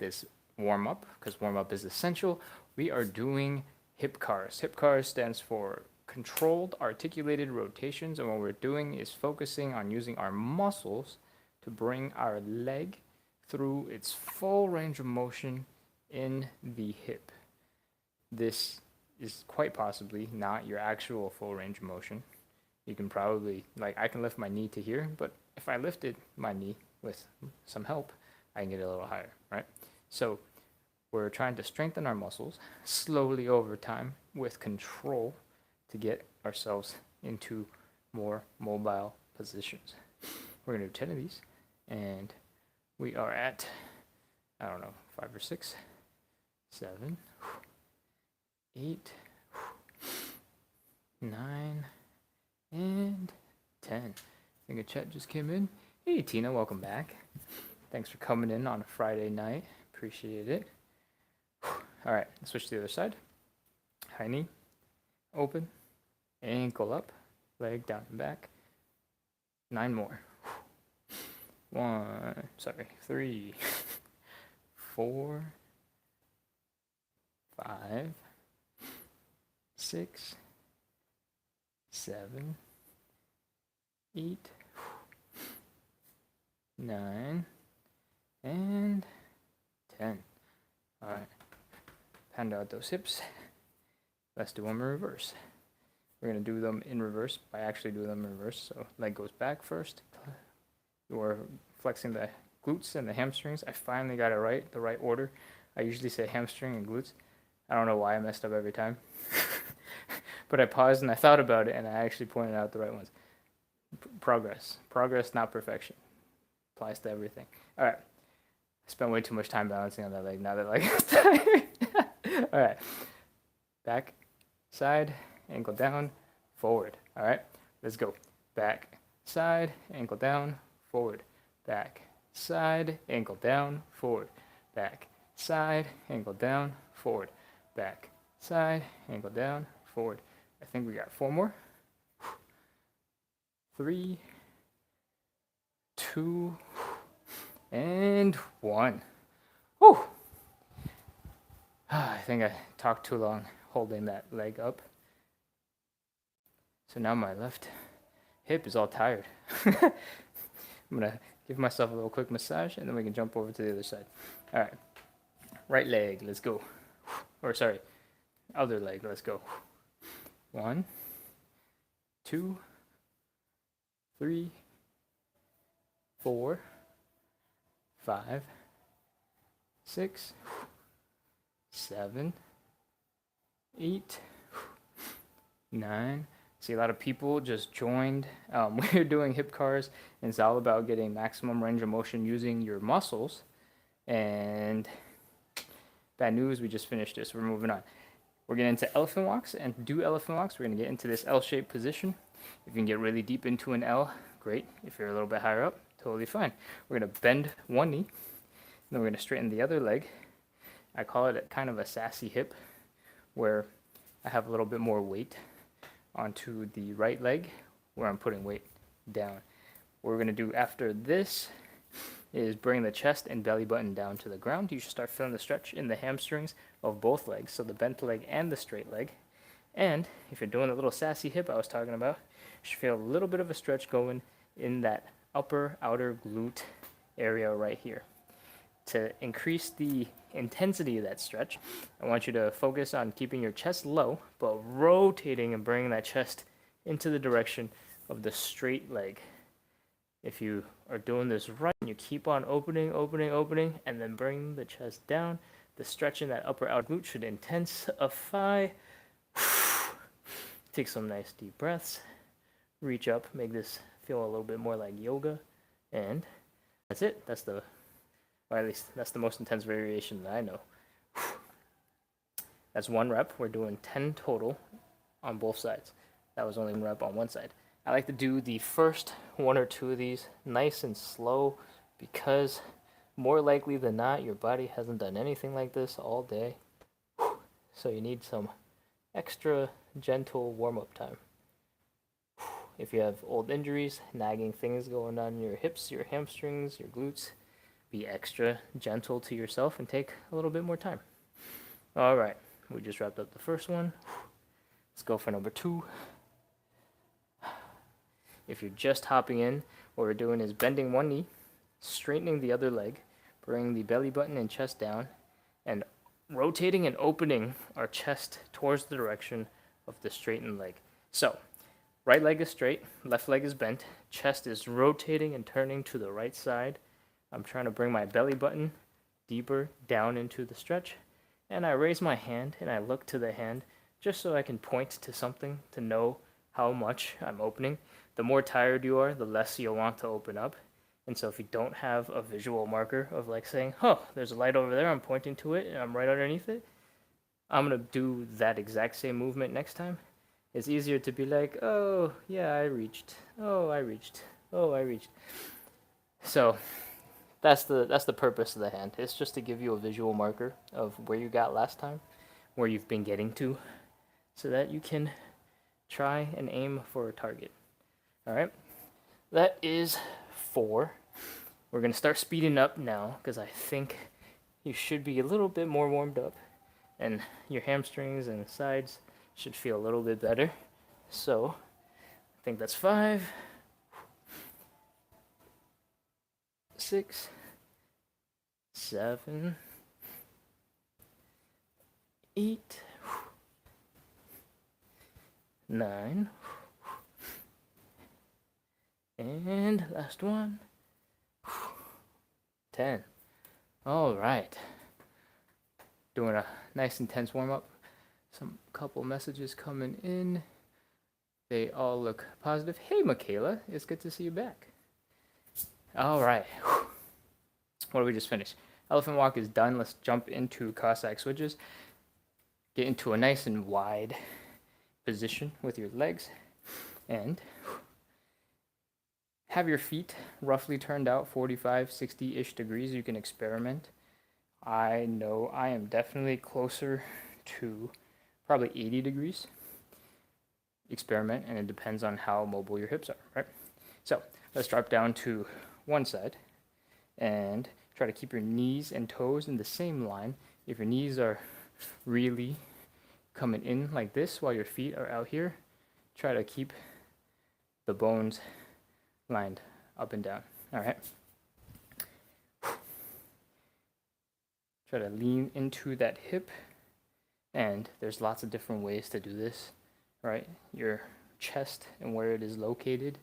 this warm-up, because warm-up is essential, we are doing hip cars. Hip cars stands for controlled articulated rotations, and what we're doing is focusing on using our muscles to bring our leg through its full range of motion in the hip. This is quite possibly not your actual full range of motion. You can probably, like, I can lift my knee to here, but if I lifted my knee with some help, I can get a little higher, right? So we're trying to strengthen our muscles slowly over time with control to get ourselves into more mobile positions. We're going to do 10 of these, and we are at, I don't know, 5 or 6, 7, 8, 9, and 10. I think a chat just came in. Hey Tina, welcome back. Thanks for coming in on a Friday night. Appreciate it. All right, let's switch to the other side. High knee, open, ankle up, leg down and back. 9 more. 3, 4, 5, 6, 7, 8, 9, and 10. All right, pound out those hips. Let's do them in reverse. We're going to do them in reverse by actually doing them in reverse. So leg goes back first. We're flexing the glutes and the hamstrings. I finally got it right, the right order. I usually say hamstring and glutes. I don't know why I messed up every time. But I paused and I thought about it, and I actually pointed out the right ones. Progress. Progress, not perfection. Applies to everything. All right. I spent way too much time balancing on that leg. Now that leg is tired. All right. Back, side, ankle down, forward. All right. Let's go. Back, side, ankle down, forward. Back, side, ankle down, forward. Back, side, ankle down, forward. Back, side, ankle down, forward. I think we got 4 more. 3, 2, and 1. Whew. I think I talked too long holding that leg up. So now my left hip is all tired. I'm going to give myself a little quick massage, and then we can jump over to the other side. All right. Right leg, let's go. Or sorry, other leg, let's go. 1, 2, 3, 4, 5, 6, 7, 8, 9. See, a lot of people just joined. We're doing hip cars, and it's all about getting maximum range of motion using your muscles. And bad news, we just finished this. We're moving on. We're getting into elephant walks, and to do elephant walks, we're going to get into this L-shaped position. If you can get really deep into an L, great. If you're a little bit higher up, totally fine. We're going to bend one knee, and then we're going to straighten the other leg. I call it kind of a sassy hip, where I have a little bit more weight onto the right leg, where I'm putting weight down. What we're going to do after this is bring the chest and belly button down to the ground. You should start feeling the stretch in the hamstrings of both legs, so the bent leg and the straight leg. And if you're doing a little sassy hip I was talking about, you should feel a little bit of a stretch going in that upper outer glute area right here. To increase the intensity of that stretch, I want you to focus on keeping your chest low, but rotating and bringing that chest into the direction of the straight leg. If you are doing this right, you keep on opening, and then bring the chest down. The stretch in that upper outer glute should intensify. Take some nice deep breaths. Reach up, make this feel a little bit more like yoga. And that's it. That's the, or at least that's the most intense variation that I know. That's 1 rep. We're doing 10 total on both sides. That was only 1 rep on one side. I like to do the first 1 or 2 of these nice and slow, because more likely than not, your body hasn't done anything like this all day. So you need some extra gentle warm-up time. If you have old injuries, nagging things going on in your hips, your hamstrings, your glutes, be extra gentle to yourself and take a little bit more time. All right, we just wrapped up the first one. Let's go for number 2. If you're just hopping in, what we're doing is bending one knee, straightening the other leg, bringing the belly button and chest down, and rotating and opening our chest towards the direction of the straightened leg. So, right leg is straight, left leg is bent, chest is rotating and turning to the right side. I'm trying to bring my belly button deeper down into the stretch, and I raise my hand and I look to the hand just so I can point to something to know how much I'm opening. The more tired you are, the less you'll want to open up. And so if you don't have a visual marker of like saying, oh, there's a light over there, I'm pointing to it, and I'm right underneath it, I'm going to do that exact same movement next time. It's easier to be like, oh, yeah, I reached. Oh, I reached. Oh, I reached. So that's the purpose of the hand. It's just to give you a visual marker of where you got last time, where you've been getting to, so that you can try and aim for a target. All right, that is 4. We're going to start speeding up now because I think you should be a little bit more warmed up and your hamstrings and sides should feel a little bit better. So I think that's 5, 6, 7, 8, 9, and last one, 10. All right. Doing a nice intense warm up. Some couple messages coming in. They all look positive. Hey, Michaela, it's good to see you back. All right. What did we just finish? Elephant walk is done. Let's jump into Cossack switches. Get into a nice and wide position with your legs and have your feet roughly turned out 45, 60-ish degrees. You can experiment. I know I am definitely closer to probably 80 degrees. Experiment, and it depends on how mobile your hips are, right? So let's drop down to one side and try to keep your knees and toes in the same line. If your knees are really coming in like this while your feet are out here, try to keep the bones lined up and down. All right. Try to lean into that hip, and there's lots of different ways to do this, right? Your chest and where it is located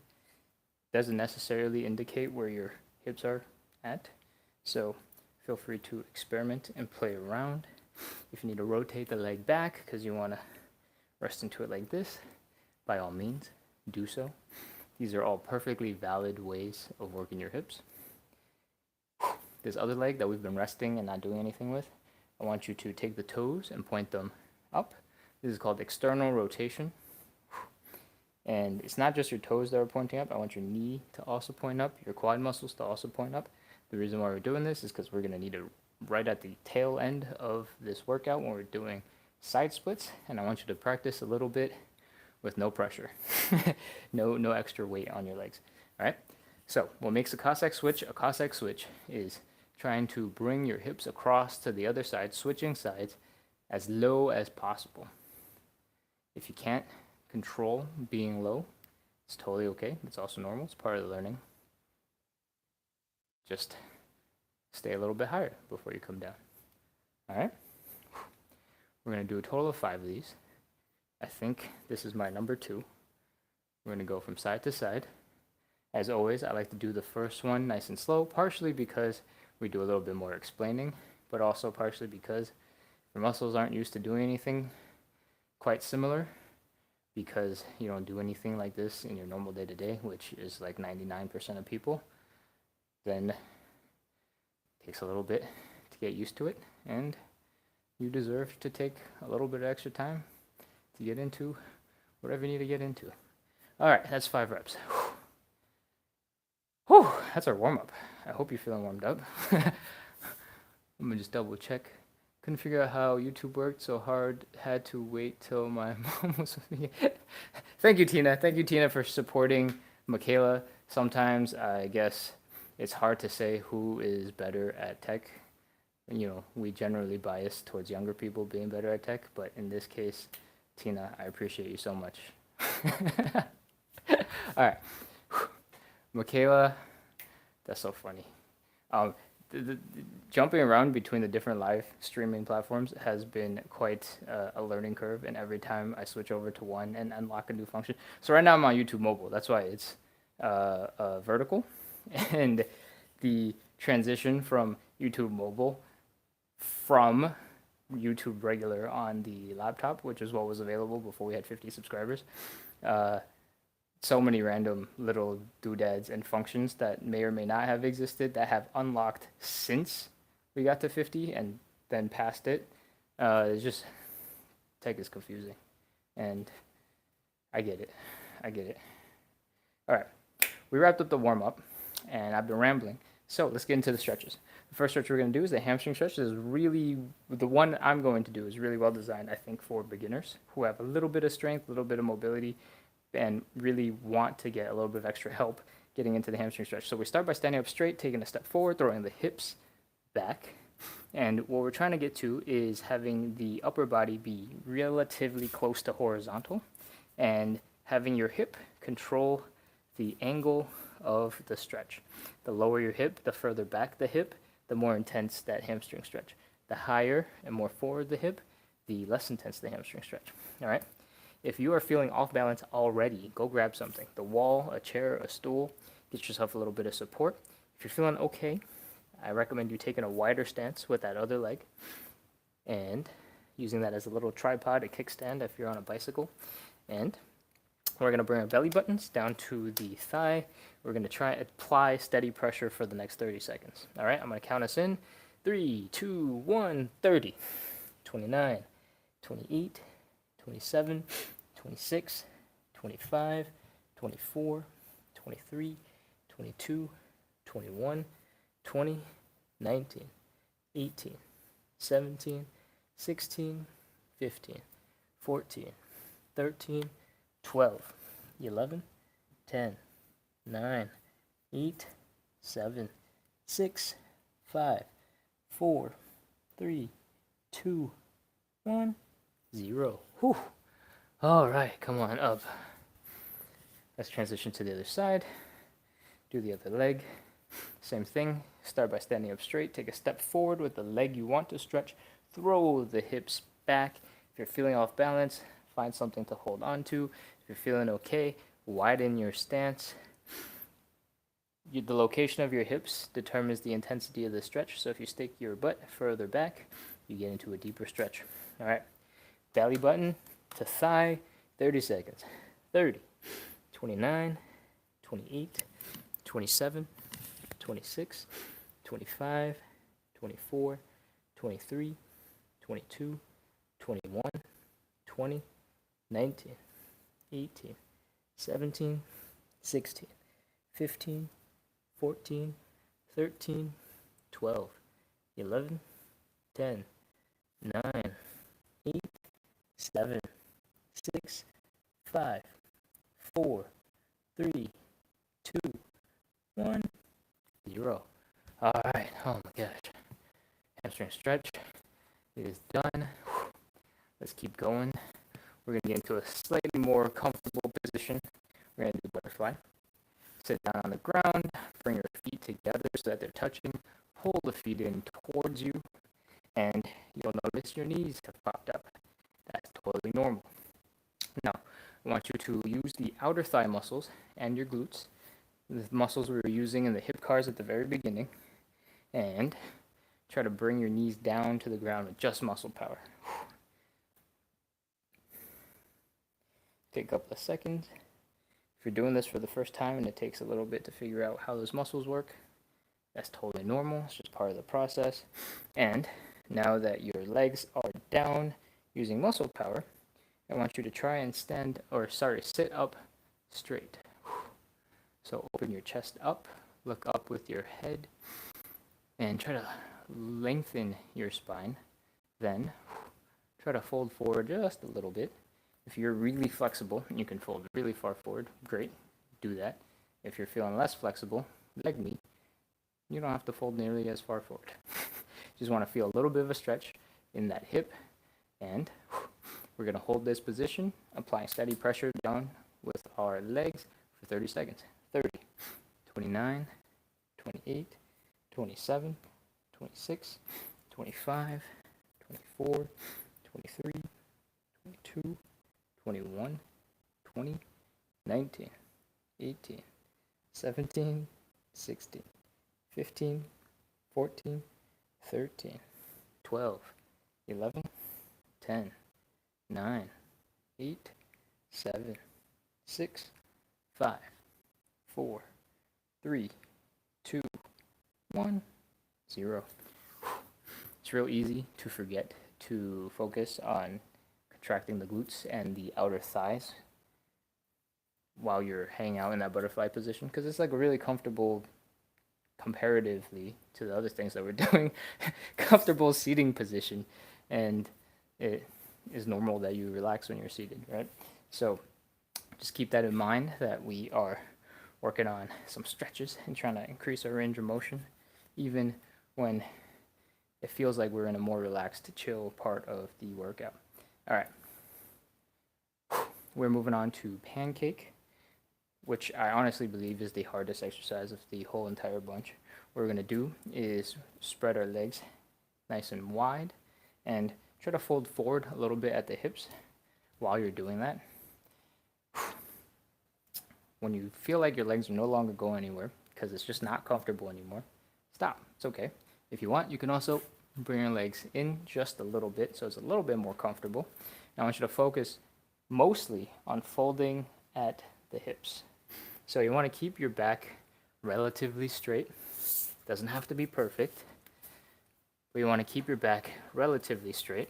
doesn't necessarily indicate where your hips are at, so feel free to experiment and play around. If you need to rotate the leg back because you want to rest into it like this, by all means, do so. These are all perfectly valid ways of working your hips. This other leg that we've been resting and not doing anything with, I want you to take the toes and point them up. This is called external rotation. And it's not just your toes that are pointing up. I want your knee to also point up, your quad muscles to also point up. The reason why we're doing this is because we're going to need it right at the tail end of this workout when we're doing side splits. And I want you to practice a little bit with no pressure. no extra weight on your legs. All right? So what makes a Cossack switch is trying to bring your hips across to the other side, switching sides as low as possible. If you can't control being low, it's totally okay. It's also normal. It's part of the learning. Just stay a little bit higher before you come down. All right? We're going to do a total of 5 of these. I think this is my number 2. We're going to go from side to side. As always, I like to do the first one nice and slow, partially because we do a little bit more explaining, but also partially because your muscles aren't used to doing anything quite similar, because you don't do anything like this in your normal day-to-day, which is like 99% of people. Then it takes a little bit to get used to it, and you deserve to take a little bit of extra time to get into whatever you need to get into. All right, that's 5 reps. Whew, that's our warm-up. I hope you're feeling warmed up. Let me just double check. Couldn't figure out how YouTube worked so hard. Had to wait till my mom was with me. Thank you, Tina. Thank you, Tina, for supporting Michaela. Sometimes I guess it's hard to say who is better at tech. You know, we generally bias towards younger people being better at tech, but in this case, Tina, I appreciate you so much. All right. Michaela, that's so funny. The jumping around between the different live streaming platforms has been quite a learning curve, and every time I switch over to one and unlock a new function. So right now I'm on YouTube mobile. That's why it's vertical, and the transition from YouTube mobile from YouTube regular on the laptop, which is what was available before we had 50 subscribers. So many random little doodads and functions that may or may not have existed that have unlocked since we got to 50 and then past it. It's just, tech is confusing. And I get it. I get it. All right. We wrapped up the warm-up, and I've been rambling. So let's get into the stretches. The first stretch we're going to do is the hamstring stretch. This is really, the one I'm going to do is really well designed, I think, for beginners who have a little bit of strength, a little bit of mobility, and really want to get a little bit of extra help getting into the hamstring stretch. So we start by standing up straight, taking a step forward, throwing the hips back. And what we're trying to get to is having the upper body be relatively close to horizontal and having your hip control the angle of the stretch. The lower your hip, the further back the hip, the more intense that hamstring stretch. The higher and more forward the hip, the less intense the hamstring stretch. All right? If you are feeling off balance already, go grab something. The wall, a chair, a stool. Get yourself a little bit of support. If you're feeling okay, I recommend you taking a wider stance with that other leg and using that as a little tripod, a kickstand if you're on a bicycle. And we're going to bring our belly buttons down to the thigh. We're going to try and apply steady pressure for the next 30 seconds. All right, I'm going to count us in. 3, 2, 1, 30, 29, 28, 27, 26, 25, 24, 23, 22, 21, 20, 19, 18, 17, 16, 15, 14, 13, 12, 11, 10, 9, 8, 7, 6, 5, 4, 3, 2, 1, 0. Whew. All right, come on up. Let's transition to the other side. Do the other leg. Same thing. Start by standing up straight. Take a step forward with the leg you want to stretch. Throw the hips back. If you're feeling off balance, find something to hold on to. If you're feeling okay, widen your stance. The location of your hips determines the intensity of the stretch. So if you stick your butt further back, you get into a deeper stretch. All right. Belly button to thigh, 30 seconds. 30, 29, 28, 27, 26, 25, 24, 23, 22, 21, 20, 19, 18, 17, 16, 15, 14, 13, 12, 11, 10, 9, 8, 7, 6, 5, 4, 3, 2, 1, 0. All right. Oh my gosh. Hamstring stretch. It is done. Let's keep going. We're going to get into a slightly more comfortable position. We're going to do butterfly. Sit down on the ground. Bring your feet together so that they're touching. Pull the feet in towards you. And you'll notice your knees have popped up. That's totally normal. Now, I want you to use the outer thigh muscles and your glutes, the muscles we were using in the hip cars at the very beginning, and try to bring your knees down to the ground with just muscle power. Take a couple of seconds. If you're doing this for the first time and it takes a little bit to figure out how those muscles work, that's totally normal. It's just part of the process. And now that your legs are down using muscle power, I want you to try and sit up straight. So open your chest up, look up with your head, and try to lengthen your spine. Then try to fold forward just a little bit. If you're really flexible, you can fold really far forward. Great, do that. If you're feeling less flexible, like me, You don't have to fold nearly as far forward. Just want to feel a little bit of a stretch in that hip, and we're going to hold this position, applying steady pressure down with our legs for 30 seconds. 30, 29, 28, 27, 26, 25, 24, 23, 22, 21, 20, 19, 18, 17, 16, 15, 14, 13, 12, 11, 10, 9, 8, 7, 6, 5, 4, 3, 2, 1, 0. It's real easy to forget to focus on contracting the glutes and the outer thighs while you're hanging out in that butterfly position, because it's like a really comfortable, comparatively to the other things that we're doing, comfortable seating position, and it is normal that you relax when you're seated, right? So just keep that in mind, that we are working on some stretches and trying to increase our range of motion, even when it feels like we're in a more relaxed, chill part of the workout. All right, we're moving on to Pancake, which I honestly believe is the hardest exercise of the whole entire bunch. What we're going to do is spread our legs nice and wide and try to fold forward a little bit at the hips while you're doing that. When you feel like your legs are no longer going anywhere because it's just not comfortable anymore, stop. It's okay. If you want, you can also bring your legs in just a little bit so it's a little bit more comfortable. Now I want you to focus mostly on folding at the hips. So you want to keep your back relatively straight. Doesn't have to be perfect, but you want to keep your back relatively straight.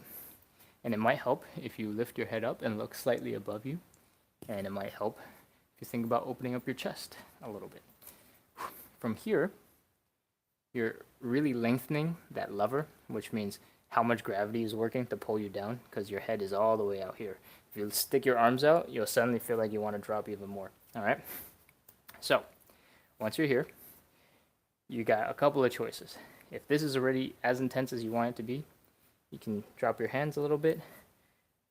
And it might help if you lift your head up and look slightly above you. And it might help if you think about opening up your chest a little bit. From here, you're really lengthening that lever, which means how much gravity is working to pull you down, because your head is all the way out here. If you stick your arms out, you'll suddenly feel like you want to drop even more. All right? So, once you're here, you got a couple of choices. If this is already as intense as you want it to be, you can drop your hands a little bit.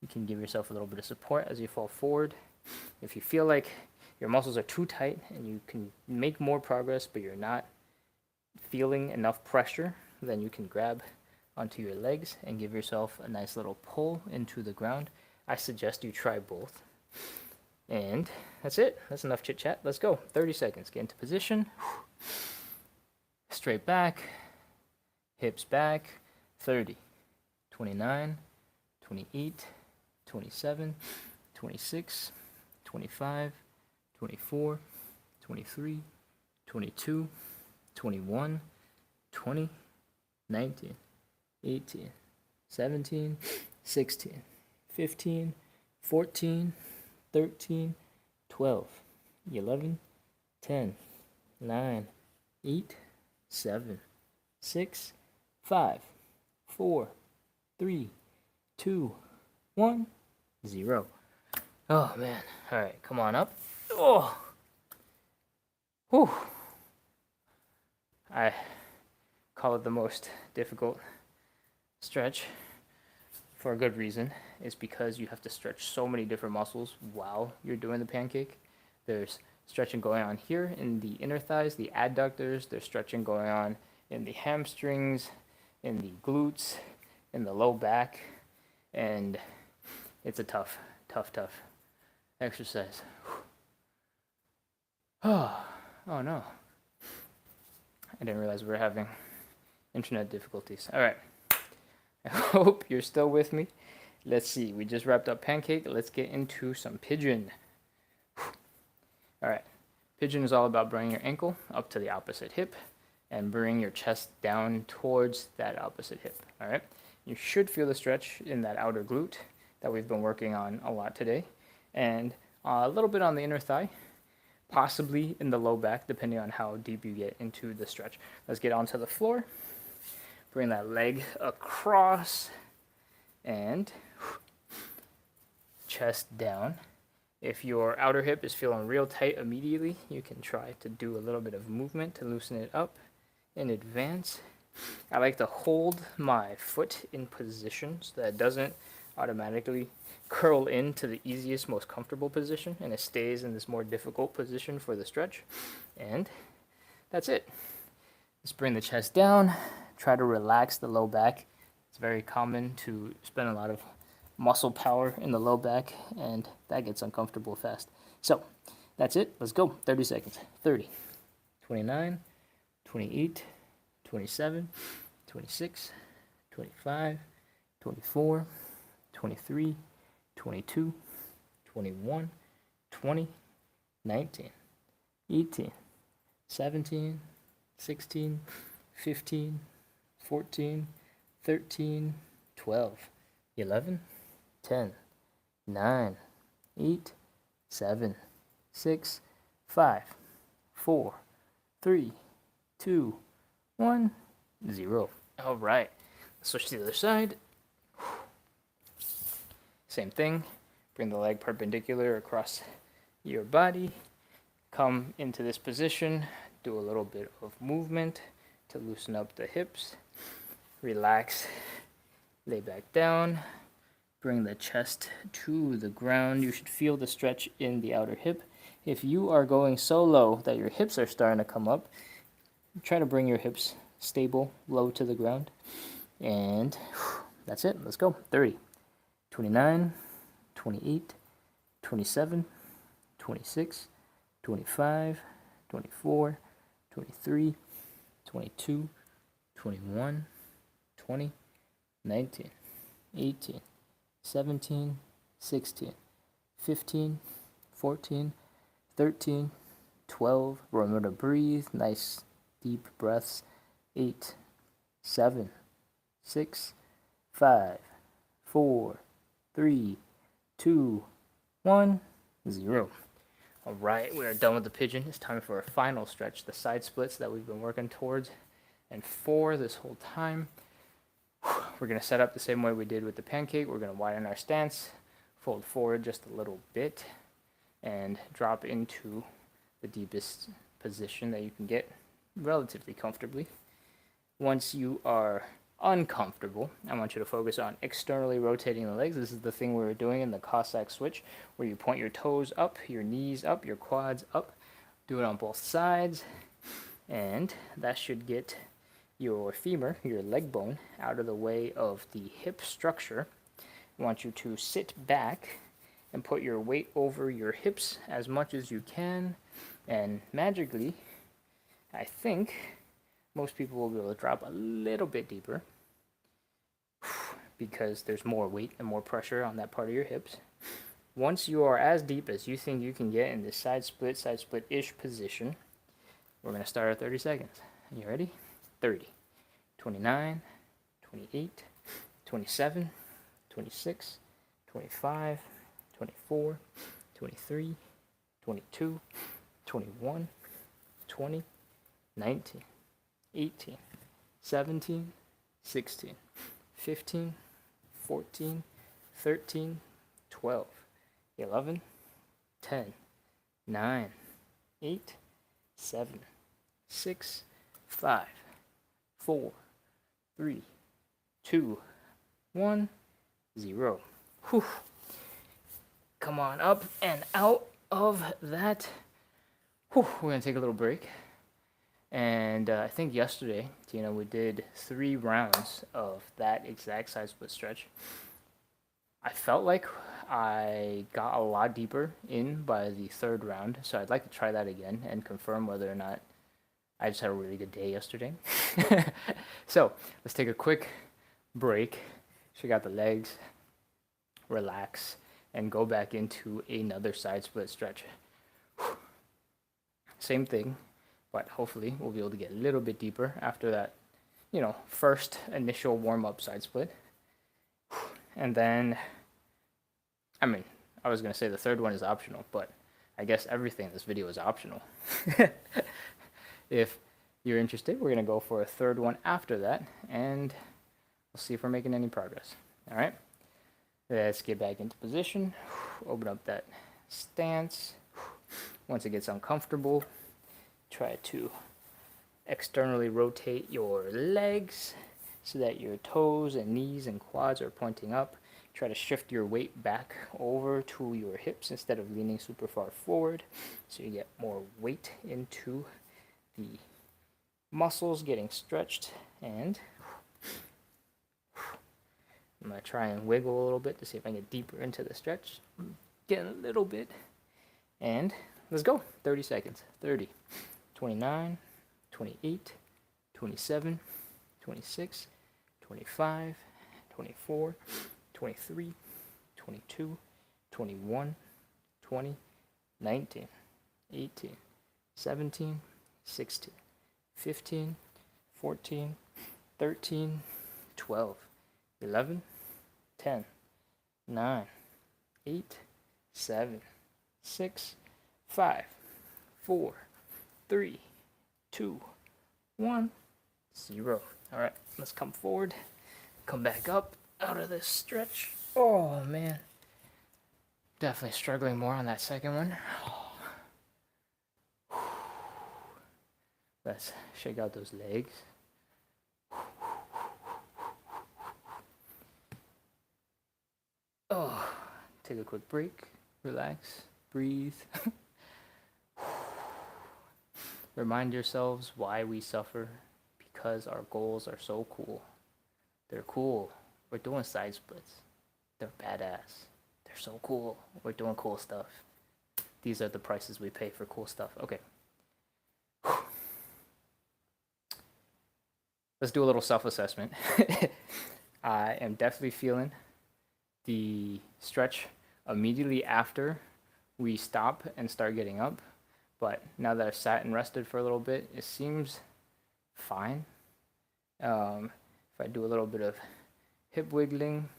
You can give yourself a little bit of support as you fall forward. If you feel like your muscles are too tight and you can make more progress, but you're not feeling enough pressure, then you can grab onto your legs and give yourself a nice little pull into the ground. I suggest you try both. And that's it. That's enough chit chat. Let's go. 30 seconds. Get into position. Straight back. Hips back. 30. 29. 28. 27. 26. 25. 24. 23. 22. 21. 20. 19. 18. 17. 16. 15. 14. 13, 12, 11, 10, 9, 8, 7, 6, 5, 4, 3, 2, 1, 0. Oh, man. All right, come on up. Oh. Whew. I call it the most difficult stretch for a good reason. Is because you have to stretch so many different muscles while you're doing the pancake. There's stretching going on here in the inner thighs, the adductors. There's stretching going on in the hamstrings, in the glutes, in the low back. And it's a tough exercise. Oh no. I didn't realize we were having internet difficulties. All right. I hope you're still with me. Let's see, we just wrapped up Pancake. Let's get into some Pigeon. All right, Pigeon is all about bringing your ankle up to the opposite hip and bring your chest down towards that opposite hip. All right, you should feel the stretch in that outer glute that we've been working on a lot today, and a little bit on the inner thigh, possibly in the low back, depending on how deep you get into the stretch. Let's get onto the floor. Bring that leg across and chest down. If your outer hip is feeling real tight immediately, you can try to do a little bit of movement to loosen it up. in advance. I like to hold my foot in position so that it doesn't automatically curl into the easiest, most comfortable position, and it stays in this more difficult position for the stretch. And that's it. Just bring the chest down, try to relax the low back. It's very common to spend a lot of muscle power in the low back, and that gets uncomfortable fast. So that's it. Let's go. 30 seconds. 30, 29, 28, 27, 26, 25, 24, 23, 22, 21, 20, 19, 18, 17, 16, 15, 14, 13, 12, 11, 10, 9, 8, 7, 6, 5, 4, 3, 2, 1, 0. All right. Switch to the other side. Same thing. Bring the leg perpendicular across your body. Come into this position. Do a little bit of movement to loosen up the hips. Relax. Lay back down. Bring the chest to the ground. You should feel the stretch in the outer hip. If you are going so low that your hips are starting to come up, try to bring your hips stable, low to the ground. And that's it. Let's go. 30, 29, 28, 27, 26, 25, 24, 23, 22, 21, 20, 19, 18, 17, 16, 15, 14, 13, 12. Remember to breathe. Nice deep breaths. 8, 7, 6, 5, 4, 3, 2, 1, 0. All right, we are done with the pigeon. It's time for a final stretch, the side splits that we've been working towards and for this whole time. We're going to set up the same way we did with the pancake. We're going to widen our stance, fold forward just a little bit, and drop into the deepest position that you can get relatively comfortably. Once you are uncomfortable, I want you to focus on externally rotating the legs. This is the thing we were doing in the Cossack switch, where you point your toes up, your knees up, your quads up. Do it on both sides, and that should get your femur, your leg bone, out of the way of the hip structure. I want you to sit back and put your weight over your hips as much as you can, and magically, I think most people will be able to drop a little bit deeper because there's more weight and more pressure on that part of your hips. Once you are as deep as you think you can get in this side split-ish position, we're going to start at 30 seconds. You ready? 30, 29, 28, 27, 26, 25, 24, 23, 22, 21, 20, 19, 18, 17, 16, 15, 14, 13, 12, 11, 10, 9, 8, 7, 6, 5, 4, 3, 2, 1, 0. Whew. Come on up and out of that. Whew. We're going to take a little break. And I think yesterday, Tina, we did 3 rounds of that exact side split stretch. I felt like I got a lot deeper in by the 3rd round, so I'd like to try that again and confirm whether or not I just had a really good day yesterday. So let's take a quick break, shake out the legs, relax, and go back into another side split stretch. Same thing, but hopefully we'll be able to get a little bit deeper after that, first initial warm-up side split. And then, I was going to say the 3rd one is optional, but I guess everything in this video is optional. If you're interested, we're going to go for a 3rd one after that, and we'll see if we're making any progress. All right, let's get back into position, open up that stance. Once it gets uncomfortable, try to Externally rotate your legs so that your toes and knees and quads are pointing up. Try to shift your weight back over to your hips instead of leaning super far forward, so you get more weight into the muscles getting stretched. And I'm going to try and wiggle a little bit to see if I can get deeper into the stretch. Get a little bit. And let's go. 30 seconds. 30, 29, 28, 27, 26, 25, 24, 23, 22, 21, 20, 19, 18, 17, 16, 15, 14, 13, 12, 11, 10, 9, 8, 7, 6, 5, 4, 3, 2, 1, 0. All right, let's come forward, come back up out of this stretch. Oh man, definitely struggling more on that second one. Let's shake out those legs. Oh, take a quick break, relax, breathe. Remind yourselves why we suffer, because our goals are so cool. They're cool. We're doing side splits. They're badass. They're so cool. We're doing cool stuff. These are the prices we pay for cool stuff. Okay. Let's do a little self-assessment. I am definitely feeling the stretch immediately after we stop and start getting up. But now that I've sat and rested for a little bit, it seems fine. If I do a little bit of hip wiggling,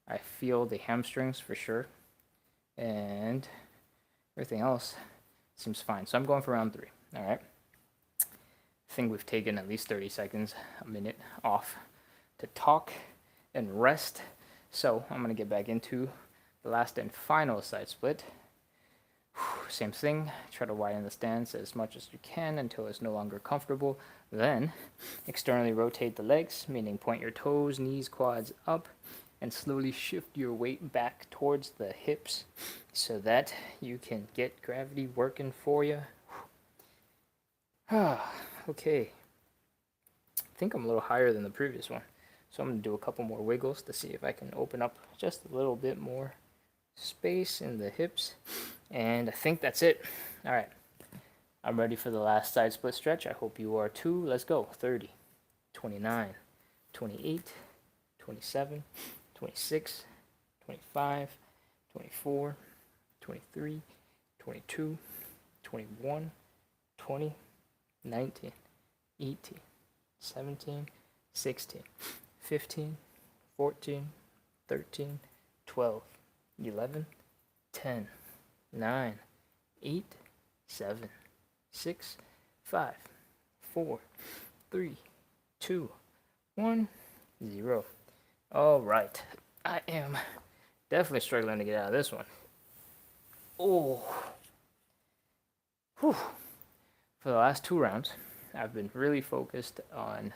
I feel the hamstrings for sure. And everything else seems fine. So I'm going for round 3. All right. I think we've taken at least 30 seconds, a minute off to talk and rest. So I'm going to get back into the last and final side split. Same thing, try to widen the stance as much as you can until it's no longer comfortable. Then externally rotate the legs, meaning point your toes, knees, quads up, and slowly shift your weight back towards the hips so that you can get gravity working for you. Okay, I think I'm a little higher than the previous one, so I'm going to do a couple more wiggles to see if I can open up just a little bit more space in the hips. And I think that's it. All right, I'm ready for the last side split stretch. I hope you are too. Let's go. 30, 29, 28, 27, 26, 25, 24, 23, 22, 21, 20, 19, 18, 17, 16, 15, 14, 13, 12, 11, 10, 9, 8, 7, 6, 5, 4, 3, 2, 1, 0. All right. I am definitely struggling to get out of this one. Oh. Whew. For the last 2 rounds, I've been really focused on,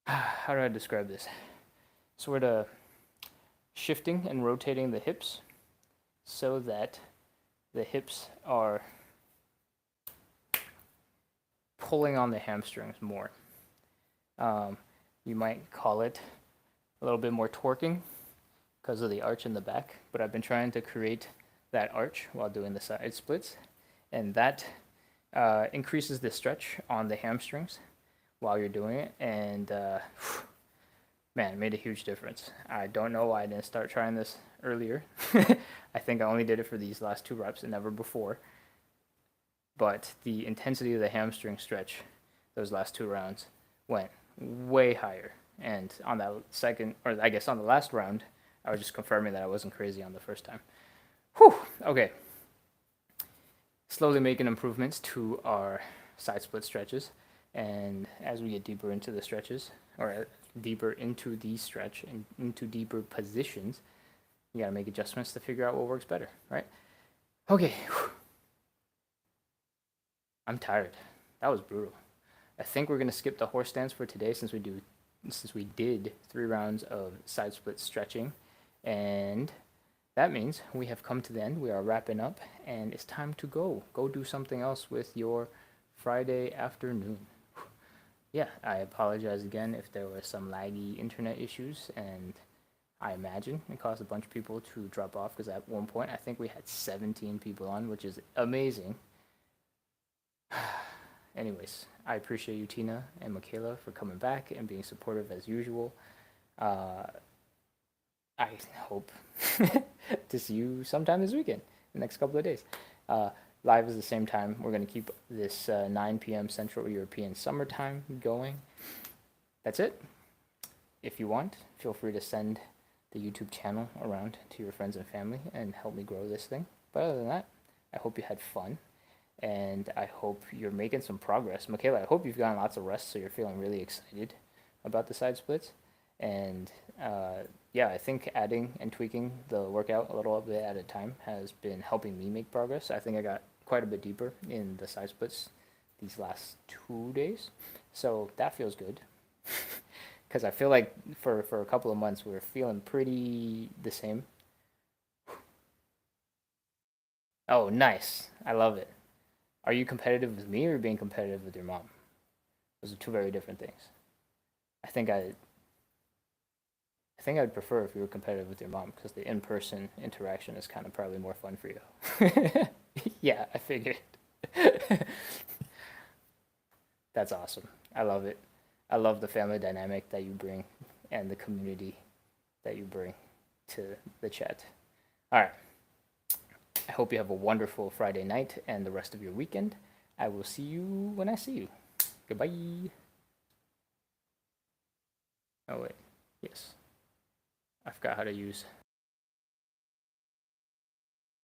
how do I describe this? Sort of shifting and rotating the hips so that the hips are pulling on the hamstrings more. You might call it a little bit more torquing because of the arch in the back, but I've been trying to create that arch while doing the side splits, and that increases the stretch on the hamstrings while you're doing it, and man, it made a huge difference. I don't know why I didn't start trying this earlier. I think I only did it for these last 2 reps and never before. But the intensity of the hamstring stretch, those last 2 rounds, went way higher. And on that second, or I guess on the last round, I was just confirming that I wasn't crazy on the first time. Whew, okay. Slowly making improvements to our side split stretches. And as we get deeper into the stretches, or deeper into the stretch and into deeper positions, you gotta make adjustments to figure out what works better, right? Okay. I'm tired. That was brutal. I think we're gonna skip the horse stance for today since we did 3 rounds of side split stretching, and that means we have come to the end. We are wrapping up, and it's time to go. Go do something else with your Friday afternoon. Yeah, I apologize again if there were some laggy internet issues, and I imagine it caused a bunch of people to drop off because at one point I think we had 17 people on, which is amazing. Anyways, I appreciate you, Tina and Michaela, for coming back and being supportive as usual. I hope to see you sometime this weekend, the next couple of days. Live is the same time. We're going to keep this 9 p.m. Central European summertime going. That's it. If you want, feel free to send the YouTube channel around to your friends and family and help me grow this thing. But other than that, I hope you had fun, and I hope you're making some progress. Michaela, I hope you've gotten lots of rest, so you're feeling really excited about the side splits. And yeah, I think adding and tweaking the workout a little bit at a time has been helping me make progress. I think I got quite a bit deeper in the side splits these last 2 days, so that feels good. Because I feel like for a couple of months we were feeling pretty the same. Oh, nice. I love it. Are you competitive with me or being competitive with your mom? Those are two very different things. I think I'd prefer if you were competitive with your mom because the in-person interaction is kind of probably more fun for you. Yeah, I figured. That's awesome. I love it. I love the family dynamic that you bring and the community that you bring to the chat. All right. I hope you have a wonderful Friday night and the rest of your weekend. I will see you when I see you. Goodbye. Oh, wait. Yes. I forgot how to use